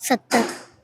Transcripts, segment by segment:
70۔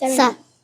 7۔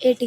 80۔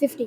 50۔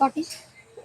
40۔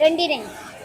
29۔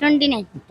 29۔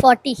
40۔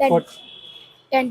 10۔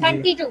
22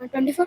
24۔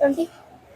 20۔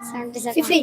50۔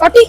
40۔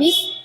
20۔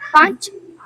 5۔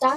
4۔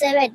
7۔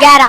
11۔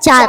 4۔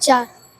4۔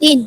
3۔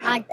8۔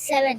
7۔